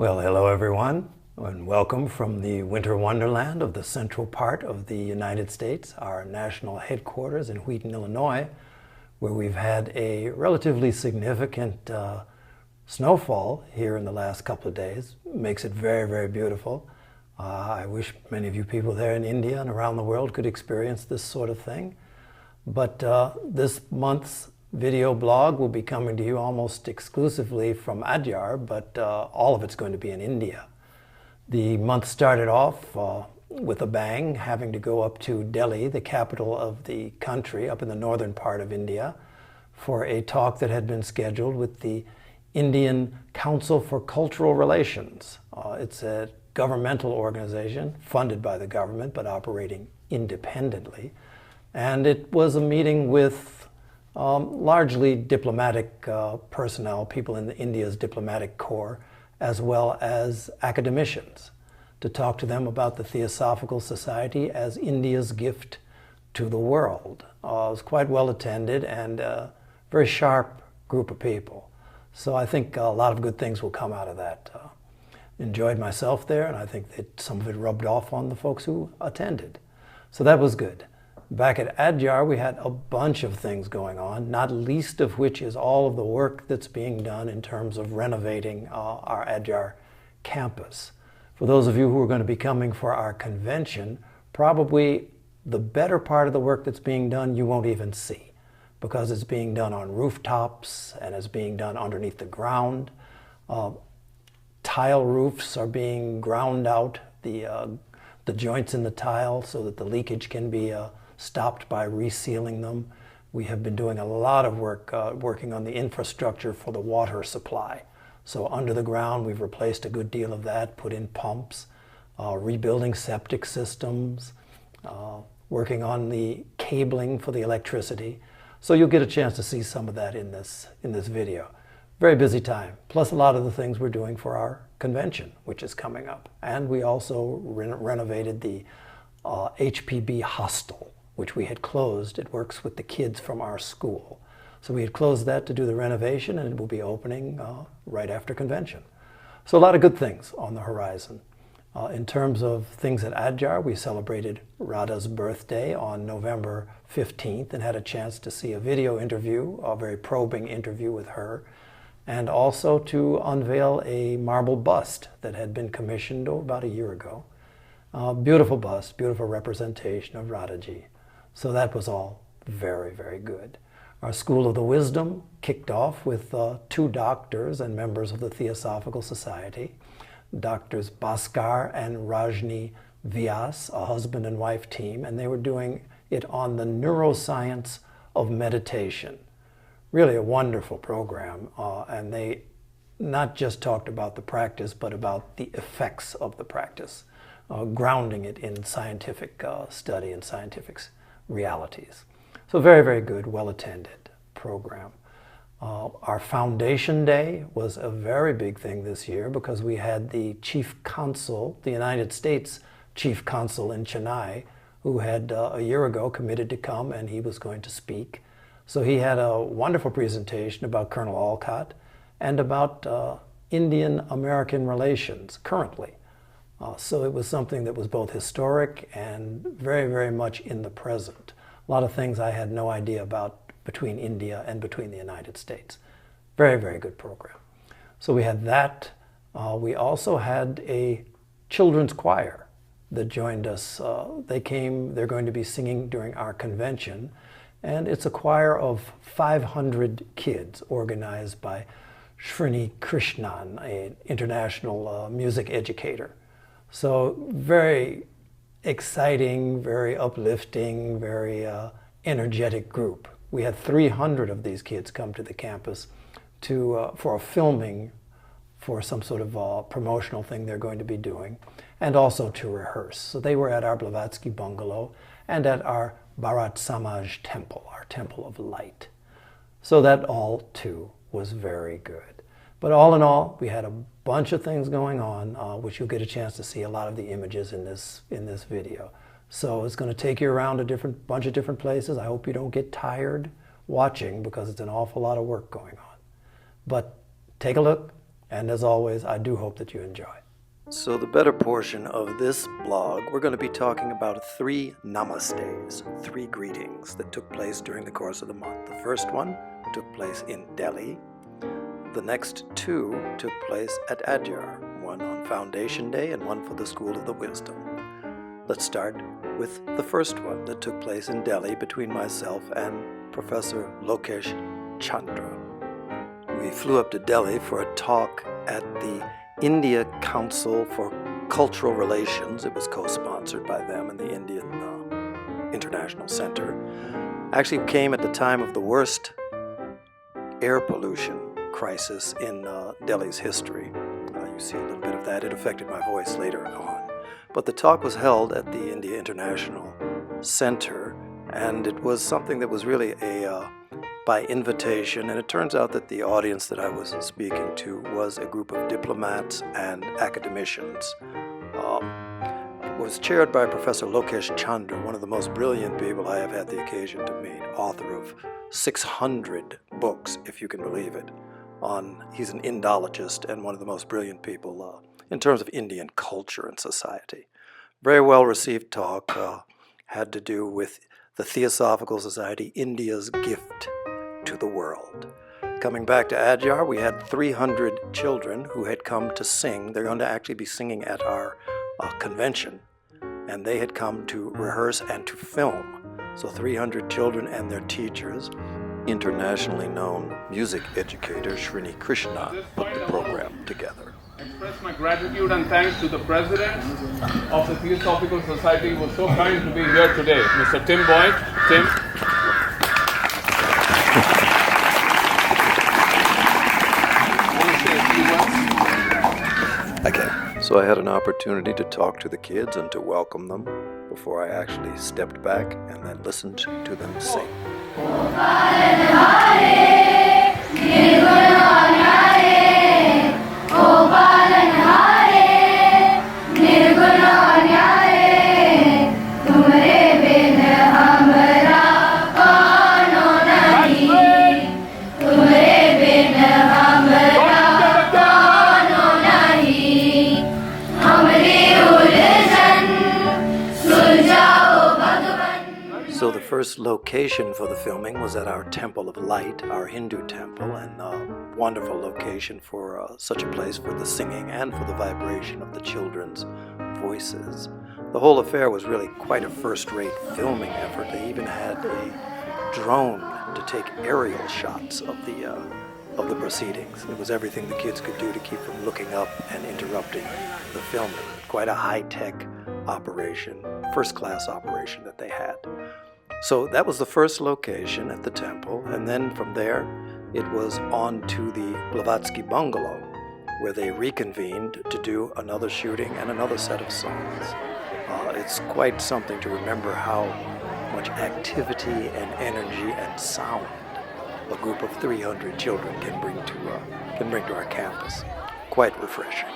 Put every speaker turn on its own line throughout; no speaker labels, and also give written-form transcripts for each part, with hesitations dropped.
Well, hello everyone, and welcome from the winter wonderland of the central part of the United States, our national headquarters in Wheaton, Illinois, where we've had a relatively significant snowfall here in the last couple of days. Makes it very, very beautiful. I wish many of you people there in India and around the world could experience this sort of thing. But this month's video blog will be coming to you almost exclusively from Adyar, but all of it's going to be in India. The month started off with a bang, having to go up to Delhi, the capital of the country, up in the northern part of India, for a talk that had been scheduled with the Indian Consul for Cultural Relations. It's a governmental organization funded by the government but operating independently. And it was a meeting with largely diplomatic personnel, people in India's diplomatic corps, as well as academicians, to talk to them about the Theosophical Society as India's gift to the world. It was quite well attended and a very sharp group of people. So I think a lot of good things will come out of that. Enjoyed myself there, and I think that some of it rubbed off on the folks who attended. So that was good. Back at Adyar, we had a bunch of things going on, not least of which is all of the work that's being done in terms of renovating our Adyar campus. For those of you who are going to be coming for our convention, probably the better part of the work that's being done you won't even see, because it's being done on rooftops and it's being done underneath the ground. Tile roofs are being ground out, the joints in the tile, so that the leakage can be stopped by resealing them. We have been doing a lot of work working on the infrastructure for the water supply. So under the ground, we've replaced a good deal of that, put in pumps, rebuilding septic systems, working on the cabling for the electricity. So you'll get a chance to see some of that in this video. Very busy time, plus a lot of the things we're doing for our convention, which is coming up. And we also renovated the HPB hostel, which we had closed. It works with the kids from our school. So we had closed that to do the renovation, and it will be opening right after convention. So a lot of good things on the horizon. In terms of things at Adyar, we celebrated Radha's birthday on November 15th and had a chance to see a video interview, a very probing interview with her, and also to unveil a marble bust that had been commissioned about a year ago. Beautiful bust, beautiful representation of Radhaji. So that was all very, very good. Our School of the Wisdom kicked off with two doctors and members of the Theosophical Society, Doctors Bhaskar and Rajni Vyas, a husband and wife team, and they were doing it on the neuroscience of meditation. Really a wonderful program, and they not just talked about the practice, but about the effects of the practice, grounding it in scientific study and scientific realities. So very, very good, well-attended program. Our Foundation Day was a very big thing this year because we had the Chief Consul, the United States Chief Consul in Chennai, who had a year ago committed to come, and he was going to speak. So he had a wonderful presentation about Colonel Olcott and about Indian-American relations currently. So it was something that was both historic and very, very much in the present. A lot of things I had no idea about between India and between the United States. Very, very good program. So we had that. We also had a children's choir that joined us. They're going to be singing during our convention. And it's a choir of 500 kids organized by Srini Krishnan, an international music educator. So very exciting, very uplifting, very energetic group. We had 300 of these kids come to the campus for a filming for some sort of promotional thing they're going to be doing, and also to rehearse. So they were at our Blavatsky bungalow and at our Bharat Samaj temple, our temple of light. So that all too was very good. But all in all, we had a bunch of things going on, which you'll get a chance to see a lot of the images in this video. So it's going to take you around a bunch of different places. I hope you don't get tired watching, because it's an awful lot of work going on. But take a look, And as always, I do hope that you enjoy. So the better portion of this blog, we're going to be talking about 3 namastes, 3 greetings that took place during the course of the month. The first one took place in Delhi. The next 2 took place at Adyar, one on Foundation Day and one for the School of the Wisdom. Let's start with the first one that took place in Delhi between myself and Professor Lokesh Chandra. We flew up to Delhi for a talk at the India Consul for Cultural Relations. It was co-sponsored by them and the Indian International Center. Actually came at the time of the worst air pollution crisis in Delhi's history. You see a little bit of that. It affected my voice later on. But the talk was held at the India International Center, and it was something that was really by invitation, and it turns out that the audience that I was speaking to was a group of diplomats and academicians. It was chaired by Professor Lokesh Chandra, one of the most brilliant people I have had the occasion to meet, author of 600 books, if you can believe it. He's an Indologist and one of the most brilliant people in terms of Indian culture and society. Very well received talk, had to do with the Theosophical Society, India's gift to the world. Coming back to Adyar, we had 300 children who had come to sing. They're going to actually be singing at our convention, and they had come to rehearse and to film. So 300 children and their teachers. Internationally known music educator Srini Krishna put the program together.
I express my gratitude and thanks to the President of the Theosophical Society who was so kind to be here today, Mr. Tim Boyd. Tim.
Okay, so I had an opportunity to talk to the kids and to welcome them before I actually stepped back and then listened to them sing. So the first location for the filming was at our Temple of Light, our Hindu temple, and a wonderful location for such a place for the singing and for the vibration of the children's voices. The whole affair was really quite a first-rate filming effort. They even had a drone to take aerial shots of the proceedings. It was everything the kids could do to keep from looking up and interrupting the filming. Quite a high-tech operation, first-class operation that they had. So that was the first location at the temple, and then from there it was on to the Blavatsky bungalow, where they reconvened to do another shooting and another set of songs. It's quite something to remember how much activity and energy and sound a group of 300 children can bring to our campus. Quite refreshing.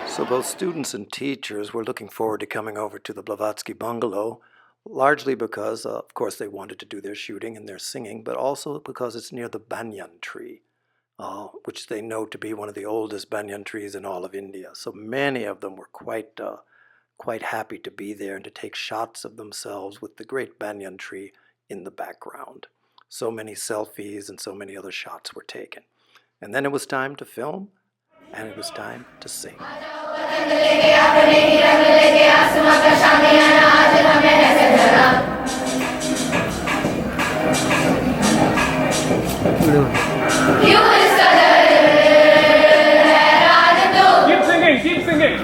So both students and teachers were looking forward to coming over to the Blavatsky bungalow, largely because, of course, they wanted to do their shooting and their singing, but also because it's near the banyan tree, which they know to be one of the oldest banyan trees in all of India. So many of them were quite happy to be there and to take shots of themselves with the great banyan tree in the background. So many selfies and so many other shots were taken. And then it was time to film, and it was time to sing.
Keep singing.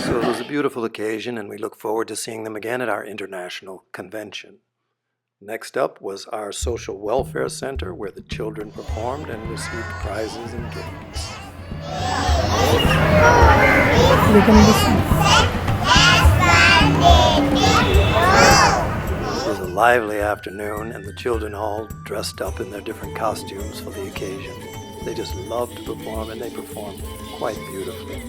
So it was a beautiful occasion, and we look forward to seeing them again at our international convention. Next up was our Social Welfare Center, where the children performed and received prizes and gifts. It was a lively afternoon, and the children all dressed up in their different costumes for the occasion. They just love to perform, and they perform quite beautifully.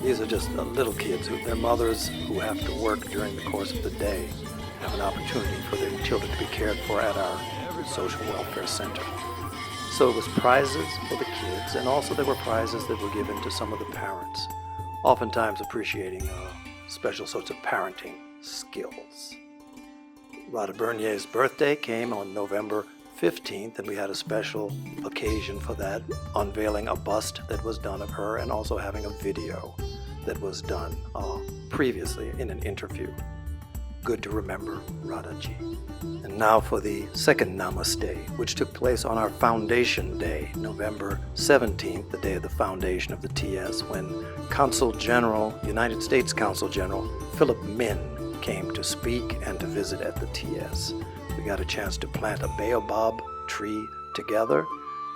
These are just little kids their mothers who have to work during the course of the day have an opportunity for their children to be cared for at our social welfare center. So it was prizes for the kids, and also there were prizes that were given to some of the parents, oftentimes appreciating special sorts of parenting skills. Rada Bernier's birthday came on November 15th, and we had a special occasion for that, unveiling a bust that was done of her and also having a video that was done previously in an interview. Good to remember Radaji. And now for the second Namaste, which took place on our Foundation Day, November 17th, the day of the foundation of the TS, when Consul General, United States Consul General Philip Min came to speak and to visit at the TS. We got a chance to plant a baobab tree together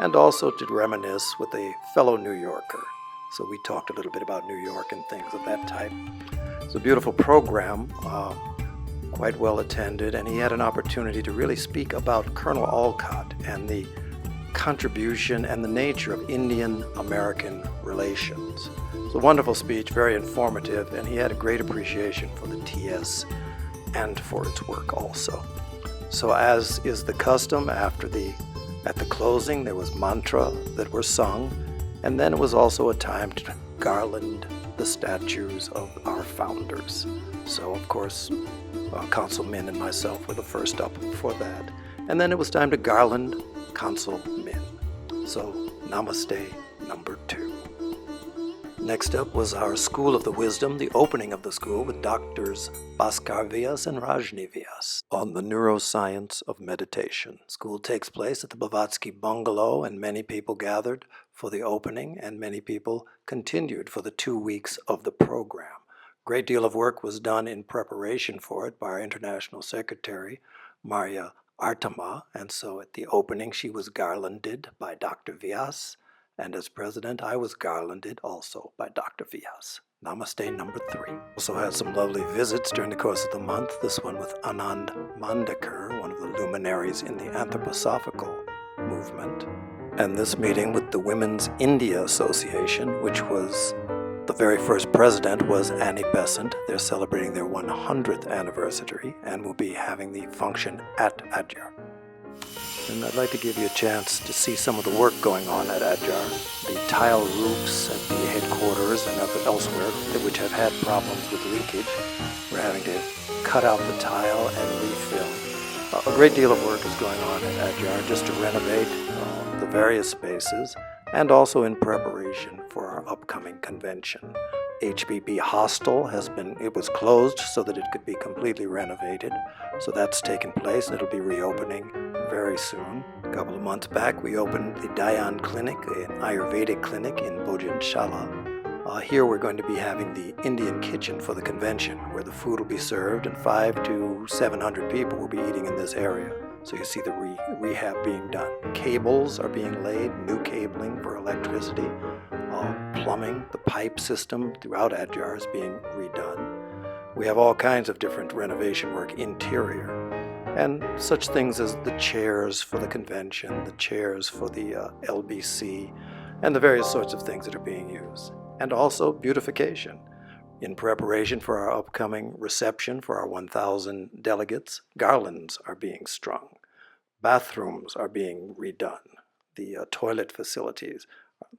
and also to reminisce with a fellow New Yorker. So we talked a little bit about New York and things of that type. It's a beautiful program, quite well attended, and he had an opportunity to really speak about Colonel Olcott and the contribution and the nature of Indian-American relations. It's a wonderful speech, very informative, and he had a great appreciation for the TS and for its work also. So as is the custom, at the closing there was mantra that were sung, and then it was also a time to garland the statues of our founders. So of course, Consul Min and myself were the first up for that. And then it was time to garland Consul Min. So Namaste number 2. Next up was our School of the Wisdom, the opening of the school with Doctors Bhaskar Vyas and Rajni Vyas on the neuroscience of meditation. School takes place at the Blavatsky Bungalow, and many people gathered for the opening, and many people continued for the 2 weeks of the program. Great deal of work was done in preparation for it by our International Secretary, Maria Artema, and so at the opening she was garlanded by Dr. Vyas, and as president I was garlanded also by Dr. Vyas. Namaste number 3. Also had some lovely visits during the course of the month, this one with Anand Mandekar, one of the luminaries in the Anthroposophical movement, and this meeting with the Women's India Association, which was the very first president was Annie Besant. They're celebrating their 100th anniversary and will be having the function at Adyar. And I'd like to give you a chance to see some of the work going on at Adyar. The tile roofs at the headquarters and elsewhere, which have had problems with leakage. We're having to cut out the tile and refill. A great deal of work is going on at Adyar just to renovate the various spaces, and also in preparation for our upcoming convention. HBB Hostel was closed so that it could be completely renovated. So that's taken place, and it'll be reopening very soon. A couple of months back, we opened the Dayan Clinic, an Ayurvedic clinic in Bhojanshala. Here we're going to be having the Indian kitchen for the convention, where the food will be served, and 500 to 700 people will be eating in this area. So you see the rehab being done. Cables are being laid, new cabling for electricity, plumbing, the pipe system throughout Adyar is being redone. We have all kinds of different renovation work interior, and such things as the chairs for the convention, the chairs for the LBC, and the various sorts of things that are being used. And also beautification. In preparation for our upcoming reception for our 1,000 delegates, garlands are being strung. Bathrooms are being redone. The toilet facilities,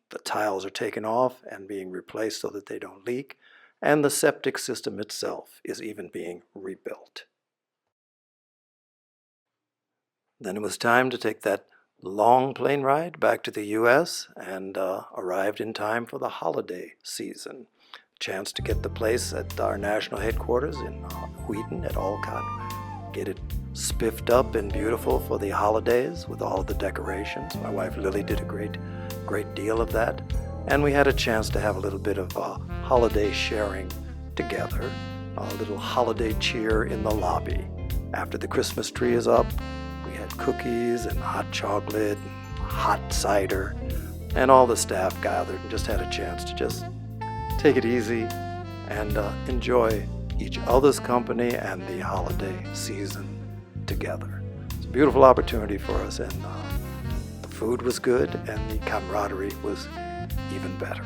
the tiles are taken off and being replaced so that they don't leak, and the septic system itself is even being rebuilt. Then it was time to take that long plane ride back to the U.S. and arrived in time for the holiday season. Chance to get the place at our national headquarters in Wheaton at Olcott, get it spiffed up and beautiful for the holidays with all of the decorations. My wife Lily did a great deal of that, and we had a chance to have a little bit of holiday sharing together, a little holiday cheer in the lobby. After the Christmas tree is up, we had cookies and hot chocolate, and hot cider, and all the staff gathered and just had a chance to just take it easy and enjoy each other's company and the holiday season together. It's a beautiful opportunity for us, and the food was good, and the camaraderie was even better.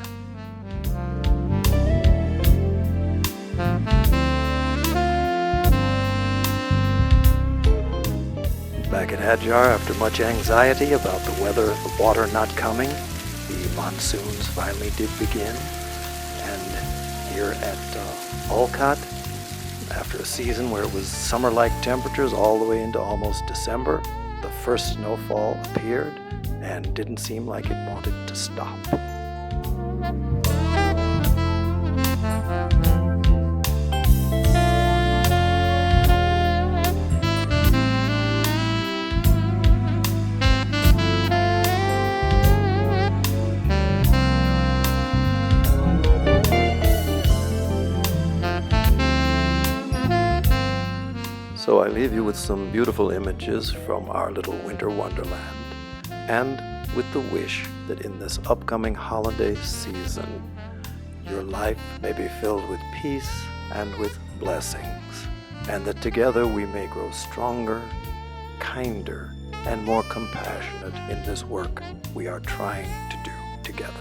Back at Adyar, after much anxiety about the weather, the water not coming, the monsoons finally did begin. And here at Olcott, after a season where it was summer-like temperatures all the way into almost December, the first snowfall appeared and didn't seem like it wanted to stop. So I leave you with some beautiful images from our little winter wonderland, and with the wish that in this upcoming holiday season, your life may be filled with peace and with blessings, and that together we may grow stronger, kinder, and more compassionate in this work we are trying to do together.